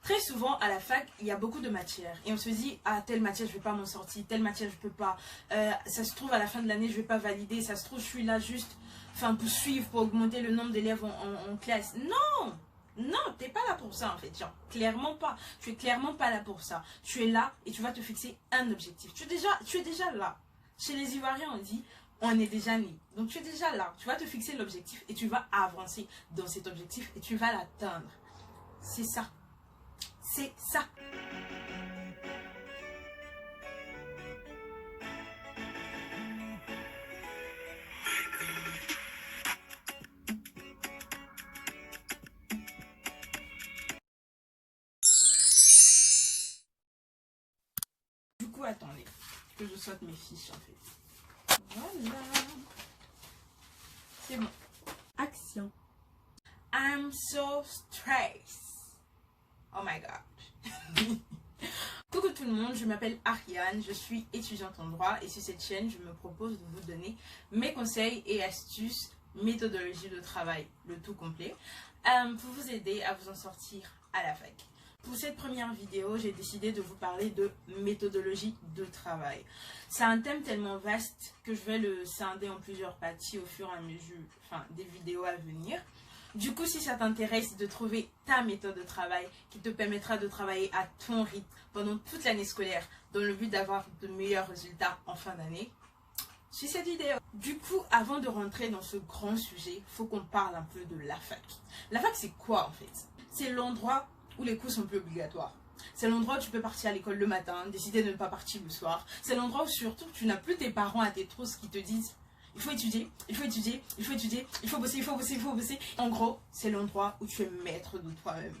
Très souvent, à la fac, il y a beaucoup de matières. Et on se dit, ah, telle matière, je ne vais pas m'en sortir. Telle matière, je ne peux pas. Ça se trouve, à la fin de l'année, je ne vais pas valider. Ça se trouve, je suis là juste pour suivre, pour augmenter le nombre d'élèves en classe. Non! Non, tu n'es pas là pour ça, en fait. Genre, clairement pas. Tu es clairement pas là pour ça. Tu es là et tu vas te fixer un objectif. Tu es déjà là. Chez les Ivoiriens, on dit, on est déjà né. Donc, tu es déjà là. Tu vas te fixer l'objectif et tu vas avancer dans cet objectif et tu vas l'atteindre. C'est ça. C'est ça. Du coup, attendez que je sorte mes fiches en fait. Voilà. C'est bon. Action. I'm so stressed. Oh my god. Coucou tout le monde, je m'appelle Ariane, je suis étudiante en droit et sur cette chaîne, je me propose de vous donner mes conseils et astuces, méthodologie de travail, le tout complet, pour vous aider à vous en sortir à la fac. Pour cette première vidéo, j'ai décidé de vous parler de méthodologie de travail. C'est un thème tellement vaste que je vais le scinder en plusieurs parties au fur et à mesure des vidéos à venir. Du coup, si ça t'intéresse de trouver ta méthode de travail qui te permettra de travailler à ton rythme pendant toute l'année scolaire dans le but d'avoir de meilleurs résultats en fin d'année, suis cette vidéo. Du coup, avant de rentrer dans ce grand sujet, il faut qu'on parle un peu de la fac. La fac, c'est quoi en fait? C'est l'endroit où les cours sont plus obligatoires. C'est l'endroit où tu peux partir à l'école le matin, décider de ne pas partir le soir. C'est l'endroit où surtout tu n'as plus tes parents à tes trousses qui te disent il faut étudier, il faut étudier, il faut étudier, il faut bosser, il faut bosser, il faut bosser. En gros, c'est l'endroit où tu es maître de toi-même.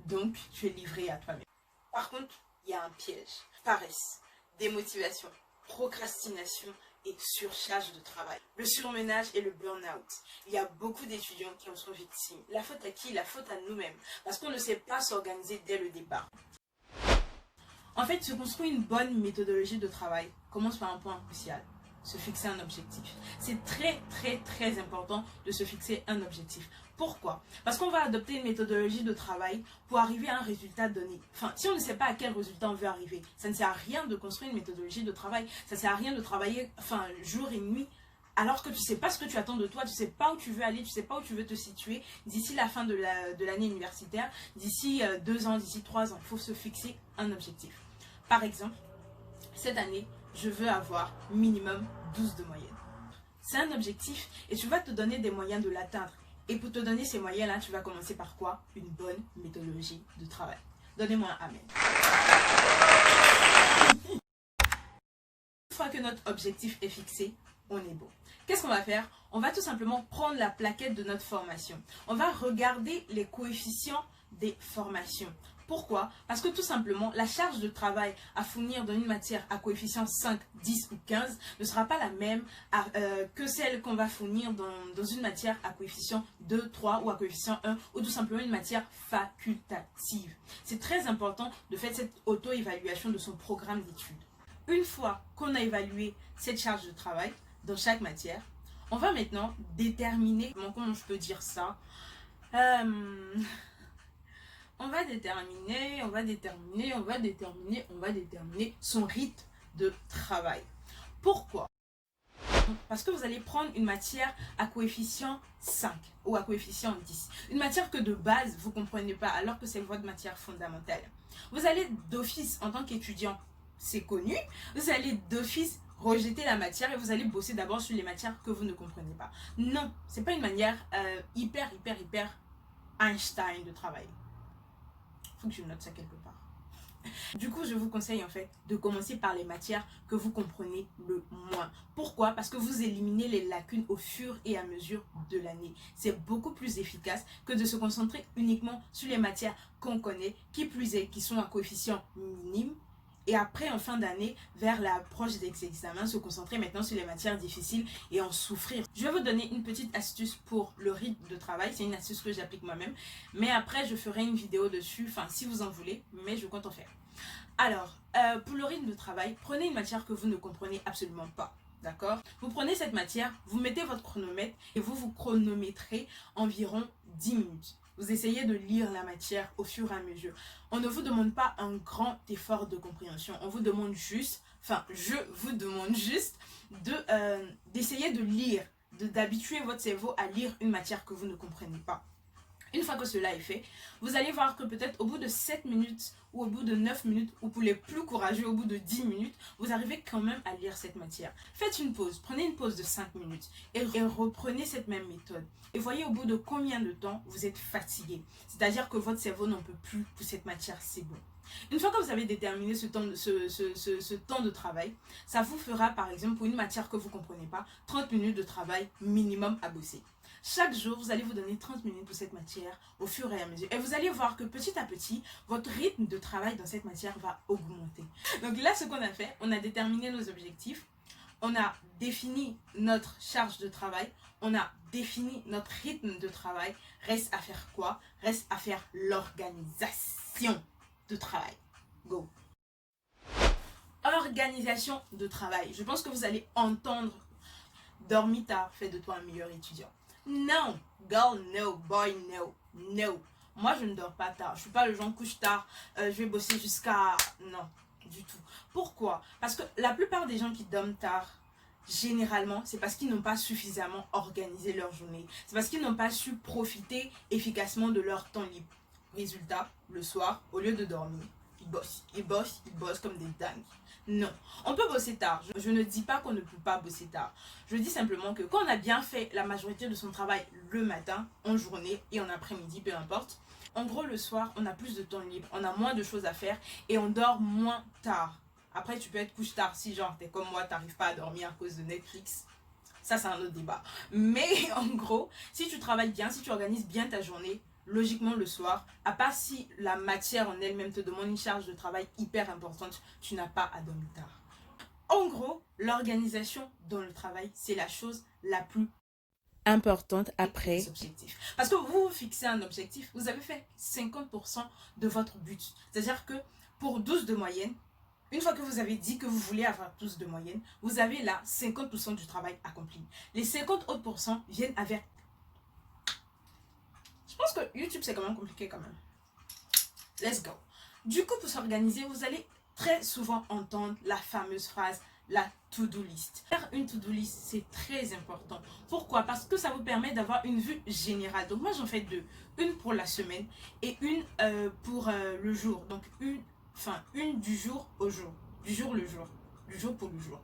Donc, tu es livré à toi-même. Par contre, il y a un piège. Paresse, démotivation, procrastination et surcharge de travail. Le surmenage et le burn-out. Il y a beaucoup d'étudiants qui en sont victimes. La faute à qui? La faute à nous-mêmes. Parce qu'on ne sait pas s'organiser dès le départ. En fait, se construire une bonne méthodologie de travail commence par un point crucial. Se fixer un objectif. C'est très très important de se fixer un objectif. Pourquoi? Parce qu'on va adopter une méthodologie de travail pour arriver à un résultat donné. Si on ne sait pas à quel résultat on veut arriver, ça ne sert à rien de construire une méthodologie de travail. Ça ne sert à rien de travailler jour et nuit alors que tu ne sais pas ce que tu attends de toi, tu ne sais pas où tu veux aller, tu ne sais pas où tu veux te situer d'ici la fin de l'année universitaire, d'ici 2 ans, d'ici 3 ans. Il faut se fixer un objectif. Par exemple, cette année, je veux avoir minimum 12 de moyenne. C'est un objectif et tu vas te donner des moyens de l'atteindre. Et pour te donner ces moyens-là, tu vas commencer par quoi? Une bonne méthodologie de travail. Donnez-moi un amen. Une fois que notre objectif est fixé, on est bon. Qu'est-ce qu'on va faire? On va tout simplement prendre la plaquette de notre formation. On va regarder les coefficients des formations. Pourquoi? Parce que tout simplement, la charge de travail à fournir dans une matière à coefficient 5, 10 ou 15 ne sera pas la même que celle qu'on va fournir dans une matière à coefficient 2, 3 ou à coefficient 1 ou tout simplement une matière facultative. C'est très important de faire cette auto-évaluation de son programme d'études. Une fois qu'on a évalué cette charge de travail dans chaque matière, on va maintenant déterminer, comment je peux dire ça, on va déterminer son rythme de travail. Pourquoi? Parce que vous allez prendre une matière à coefficient 5 ou à coefficient 10. Une matière que de base, vous ne comprenez pas alors que c'est votre matière fondamentale. Vous allez d'office, en tant qu'étudiant, c'est connu, vous allez d'office rejeter la matière et vous allez bosser d'abord sur les matières que vous ne comprenez pas. Non, ce n'est pas une manière hyper Einstein de travailler. Faut que je note ça quelque part. Du coup, je vous conseille en fait de commencer par les matières que vous comprenez le moins. Pourquoi? Parce que vous éliminez les lacunes au fur et à mesure de l'année. C'est beaucoup plus efficace que de se concentrer uniquement sur les matières qu'on connaît, qui plus est, qui sont à coefficient minime. Et après, en fin d'année, vers l'approche des examens, se concentrer maintenant sur les matières difficiles et en souffrir. Je vais vous donner une petite astuce pour le rythme de travail. C'est une astuce que j'applique moi-même. Mais après, je ferai une vidéo dessus, si vous en voulez, mais je compte en faire. Alors, pour le rythme de travail, prenez une matière que vous ne comprenez absolument pas. D'accord? Vous prenez cette matière, vous mettez votre chronomètre et vous chronométrez environ 10 minutes. Vous essayez de lire la matière au fur et à mesure. On ne vous demande pas un grand effort de compréhension. On vous demande juste, enfin, je vous demande juste d'essayer de lire, d'habituer votre cerveau à lire une matière que vous ne comprenez pas. Une fois que cela est fait, vous allez voir que peut-être au bout de 7 minutes ou au bout de 9 minutes ou pour les plus courageux au bout de 10 minutes, vous arrivez quand même à lire cette matière. Faites une pause, prenez une pause de 5 minutes et reprenez cette même méthode. Et voyez au bout de combien de temps vous êtes fatigué. C'est-à-dire que votre cerveau n'en peut plus pour cette matière, c'est bon. Une fois que vous avez déterminé ce temps de travail, ça vous fera par exemple pour une matière que vous ne comprenez pas, 30 minutes de travail minimum à bosser. Chaque jour, vous allez vous donner 30 minutes pour cette matière au fur et à mesure. Et vous allez voir que petit à petit, votre rythme de travail dans cette matière va augmenter. Donc là, ce qu'on a fait, on a déterminé nos objectifs, on a défini notre charge de travail, on a défini notre rythme de travail. Reste à faire quoi? Reste à faire l'organisation de travail. Go! Organisation de travail. Je pense que vous allez entendre dormir tard fait de toi un meilleur étudiant. Non, girl, no, boy, no, no. Moi, je ne dors pas tard. Je ne suis pas le genre couche tard, je vais bosser jusqu'à... Non, du tout. Pourquoi? Parce que la plupart des gens qui dorment tard, généralement, c'est parce qu'ils n'ont pas suffisamment organisé leur journée. C'est parce qu'ils n'ont pas su profiter efficacement de leur temps libre. Résultat, le soir, au lieu de dormir, ils bossent. Ils bossent, ils bossent comme des dingues. Non, on peut bosser tard. Je ne dis pas qu'on ne peut pas bosser tard. Je dis simplement que quand on a bien fait la majorité de son travail le matin, en journée et en après-midi, peu importe, en gros le soir, on a plus de temps libre, on a moins de choses à faire et on dort moins tard. Après, tu peux être couche tard si genre t'es comme moi, t'arrives pas à dormir à cause de Netflix. Ça, c'est un autre débat. Mais en gros, si tu travailles bien, si tu organises bien ta journée, logiquement le soir, à part si la matière en elle-même te demande une charge de travail hyper importante, tu n'as pas à dormir tard. En gros, l'organisation dans le travail, c'est la chose la plus importante après les objectifs. Parce que vous vous fixez un objectif, vous avez fait 50% de votre but. C'est-à-dire que pour 12 de moyenne, une fois que vous avez dit que vous voulez avoir 12 de moyenne, vous avez là 50% du travail accompli. Les 50 autres pourcents viennent avec... Je pense que YouTube, c'est quand même compliqué quand même. Let's go. Du coup, pour s'organiser, vous allez très souvent entendre la fameuse phrase, la to-do list. Faire une to-do list, c'est très important. Pourquoi? Parce que ça vous permet d'avoir une vue générale. Donc moi, j'en fais deux. Une pour la semaine et une pour le jour. Donc une du jour au jour. Du jour le jour. Du jour pour le jour.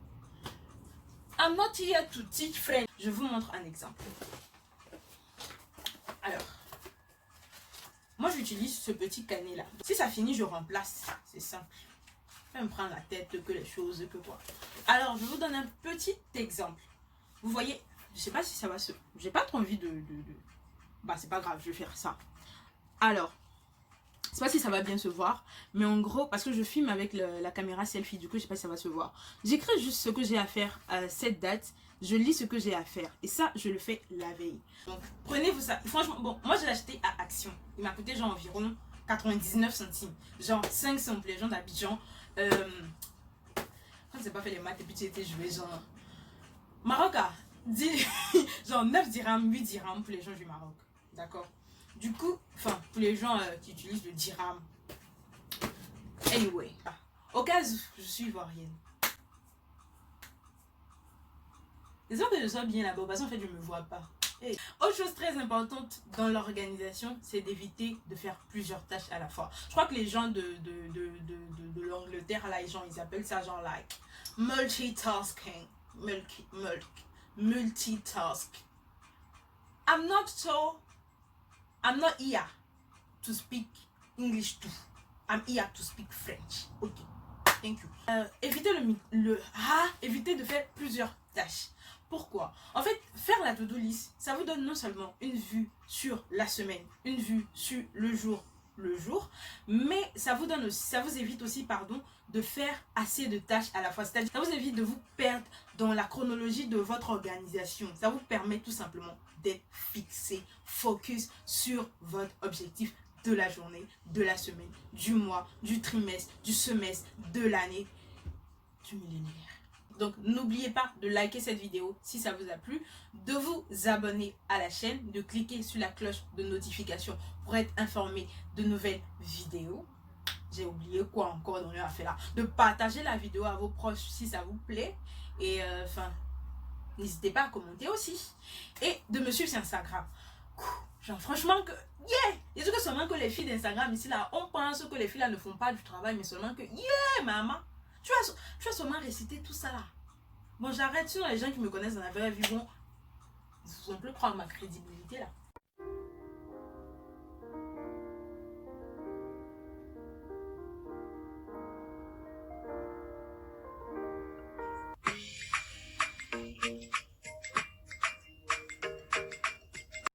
I'm not here to teach French. Je vous montre un exemple. Alors, moi, j'utilise ce petit carnet-là. Si ça finit, je remplace. C'est simple. Ça me prend la tête que les choses, que quoi. Alors, je vous donne un petit exemple. Vous voyez, je sais pas si ça va se... J'ai pas trop envie de... Bah, c'est pas grave, je vais faire ça. Alors, je sais pas si ça va bien se voir. Mais en gros, parce que je filme avec la caméra selfie, du coup, je sais pas si ça va se voir. J'écris juste ce que j'ai à faire à cette date. Je lis ce que j'ai à faire. Et ça, je le fais la veille. Donc, prenez-vous ça. Franchement, bon, moi, je l'ai acheté à Action. Il m'a coûté genre environ 99 centimes. Genre 5 cents pour les gens d'Abidjan. Quand c'est pas fait les maths et puis tu étais joué, genre... Maroc a 10, genre 9 dirhams, 8 dirhams pour les gens du Maroc. D'accord? Du coup, enfin, pour les gens qui utilisent le dirham. Anyway. Au cas où je suis ivoirienne. J'espère que je sois bien là-bas, parce qu'en fait, je ne me vois pas. Hey. Autre chose très importante dans l'organisation, c'est d'éviter de faire plusieurs tâches à la fois. Je crois que les gens de l'Angleterre, là, ils appellent ça genre like multitasking. Multitask. I'm not here to speak English too. I'm here to speak French. Ok. Thank you. Évitez de faire plusieurs tâches. Pourquoi? En fait, faire la to-do list, ça vous donne non seulement une vue sur la semaine, une vue sur le jour, mais ça vous donne aussi, ça vous évite aussi, pardon, de faire assez de tâches à la fois. C'est-à-dire, ça vous évite de vous perdre dans la chronologie de votre organisation. Ça vous permet tout simplement d'être fixé, focus sur votre objectif de la journée, de la semaine, du mois, du trimestre, du semestre, de l'année, du millénaire. Donc, n'oubliez pas de liker cette vidéo si ça vous a plu, de vous abonner à la chaîne, de cliquer sur la cloche de notification pour être informé de nouvelles vidéos. J'ai oublié quoi encore dans l'affaire là. De partager la vidéo à vos proches si ça vous plaît. Et n'hésitez pas à commenter aussi. Et de me suivre sur Instagram. Genre, franchement, que yeah! Il y a que seulement que les filles d'Instagram ici là, on pense que les filles là ne font pas du travail, mais seulement que yeah, maman! Tu vas seulement réciter tout ça là. Bon, j'arrête. Sinon, les gens qui me connaissent dans la vraie vie vont plus prendre ma crédibilité là.